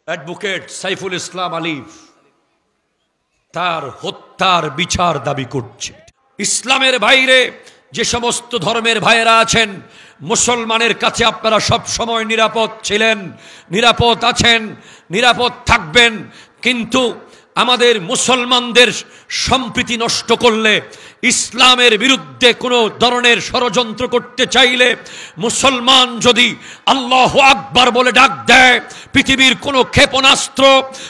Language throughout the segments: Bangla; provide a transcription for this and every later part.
অ্যাডভোকেট সাইফুল ইসলাম আলিফ তার হত্যার বিচার দাবি করছে। ইসলামের বাইরে যে সমস্ত ধর্মের ভাইয়েরা আছেন, মুসলমানের কাছে আপনারা সব সময় নিরাপদ ছিলেন, নিরাপদ আছেন, নিরাপদ থাকবেন। কিন্তু আমাদের মুসলমানদের সম্প্রীতি নষ্ট করলে, ইসলামের বিরুদ্ধে কোনো ধরনের ষড়যন্ত্র করতে চাইলে, মুসলমান যদি আল্লাহু আকবার বলে ডাক দেয়, পৃথিবীর কোনো ক্ষেপণাস্ত্র,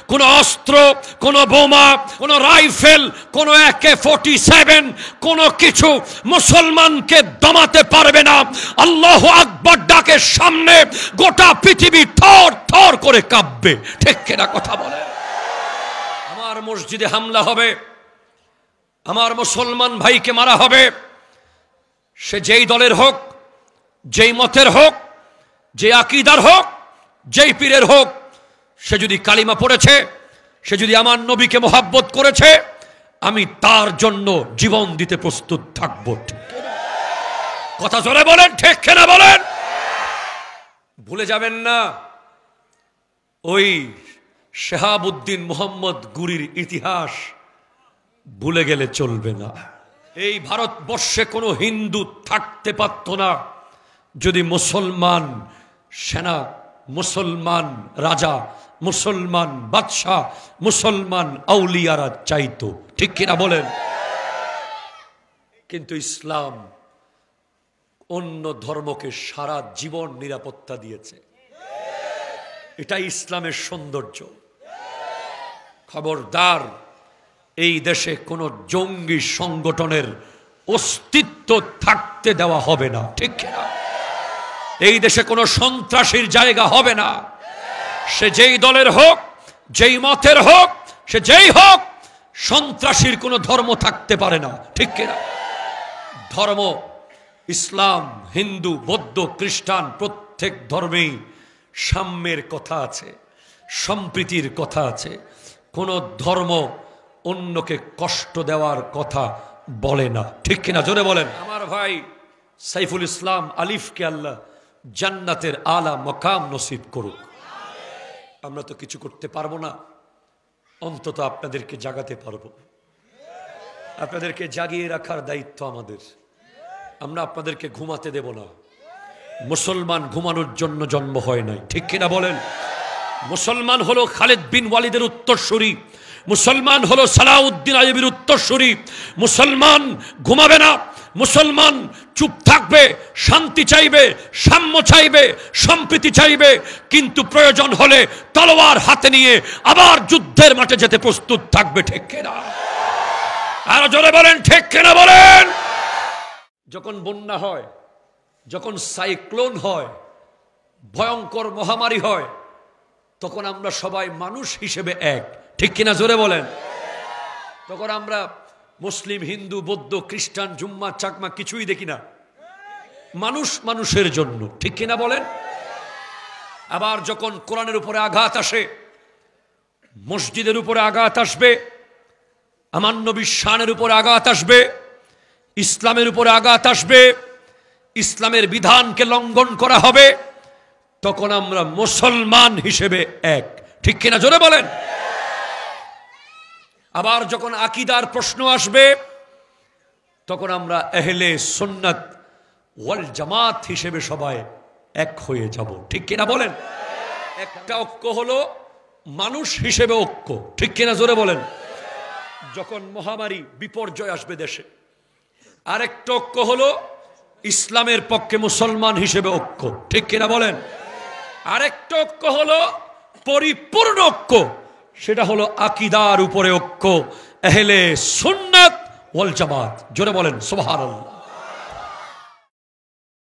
কোনো অস্ত্র, কোনো বোমা, কোনো রাইফেল, কোনো AK-47, কোনো কিছু মুসলমানকে দমাতে পারবে না। আল্লাহু আকবার ডাকের সামনে গোটা পৃথিবী থর থর করে কাঁপবে। ঠিক কিনা কথা বলে? আমার মসজিদে হামলা হবে, আমার মুসলমান ভাইকে মারা হবে, সে যেই দলের হোক, যেই মতের হোক, যে আকীদার হোক, যেই পীরের হোক, সে যদি কালিমা পড়েছে, সে যদি আমার নবীকে মোহাব্বত করেছে, আমি তার জন্য জীবন দিতে প্রস্তুত থাকবো। কথা জোরে বলেন, ঠিক কিনা বলেন? ভুলে যাবেন না ওই শাহাবুদ্দিন মোহাম্মদ গুরির ইতিহাস, ভুলে গেলে চলবে না। এই ভারতবর্ষে কোনো হিন্দু থাকতে পারত না যদি মুসলমান সেনা, মুসলমান রাজা, মুসলমান বাদশাহ, মুসলমান আউলিয়ারা চাইতো। ঠিক কিনা বলেন? কিন্তু ইসলাম অন্য ধর্মকে সারা জীবন নিরাপত্তা দিয়েছে। এটাই ইসলামের সৌন্দর্য। খবরদার, এই দেশে কোনো জঙ্গি সংগঠনের অস্তিত্ব থাকতে দেওয়া হবে না। ঠিক না? এই দেশে কোনো সন্ত্রাসীর জায়গা হবে না। সে যেই দলের হোক, যেই মতের হোক, সে যেই হোক, সন্ত্রাসীর কোনো ধর্ম থাকতে পারে না। ঠিক কিনা? ধর্ম, ইসলাম, হিন্দু, বৌদ্ধ, খ্রিস্টান, প্রত্যেক ধর্মেই সাম্যের কথা আছে, সম্প্রীতির কথা আছে। কোন ধর্ম অন্যকে কষ্ট দেওয়ার কথা বলে না। ঠিক কিনা? জোরে বলেন। আমার ভাই সাইফুল ইসলাম আলিফকে আল্লাহ জান্নাতের আলা মকাম নসিব করুক। আমরা তো কিছু করতে পারবো না, অন্তত আপনাদেরকে জাগাতে পারবো। আপনাদেরকে জাগিয়ে রাখার দায়িত্ব আমাদের। আমরা আপনাদেরকে ঘুমাতে দেব না। মুসলমান ঘুমানোর জন্য জন্ম হয় নাই। ঠিক কিনা বলেন? মুসলমান হলো খালিদ বিন ওয়ালিদের উত্তরসূরি, মুসলমান হলো সালাউদ্দিন আইয়ুবীর উত্তরসূরি। মুসলমান ঘুমাবে না, মুসলমান চুপ থাকবে, শান্তি চাইবে, সাম্য চাইবে, সম্প্রীতি চাইবে, কিন্তু প্রয়োজন হলে তলোয়ার হাতে নিয়ে আবার যুদ্ধের মাঠে যেতে প্রস্তুত থাকবে। ঠিক কিনা? আরো জোরে বলেন, ঠিক কিনা বলেন? যখন বন্যা হয়, যখন সাইক্লোন হয়, ভয়ঙ্কর মহামারী হয়, তখন আমরা সবাই মানুষ হিসেবে এক। ঠিক কিনা? জোরে বলেন। তখন আমরা মুসলিম, হিন্দু, বৌদ্ধ, খ্রিস্টান, জুম্মা, চাকমা কিছুই দেখি না। মানুষ মানুষের জন্য। ঠিক কিনা বলেন? আবার যখন কোরআনের উপরে আঘাত আসে, মসজিদের উপরে আঘাত আসবে, আমার নবীর শানের উপরে আঘাত আসবে, ইসলামের উপরে আঘাত আসবে, ইসলামের বিধানকে লঙ্ঘন করা হবে, তখন আমরা মুসলমান হিসেবে এক। ঠিক কিনা? জোরে বলেন। আবার যখন আকীদার প্রশ্ন আসবে, তখন আমরা আহলে সুন্নাত ওয়াল জামাত হিসেবে সবাই এক হয়ে যাব। ঠিক কিনা বলেন? একটা ঐক্য হলো মানুষ হিসেবে ঐক্য। ঠিক কিনা? জোরে বলেন। যখন মহামারী বিপর্যয় আসবে দেশে, আরেকটা ঐক্য হলো ইসলামের পক্ষে মুসলমান হিসেবে ঐক্য। ঠিক কিনা বলেন? আরেকটা ঐক্য হলো পরিপূর্ণ ঐক্য, সেটা হলো আকীদার উপরে ঐক্য, আহলে সুন্নাত ওয়াল জামাত। জোরে বলেন সুবহানাল্লাহ।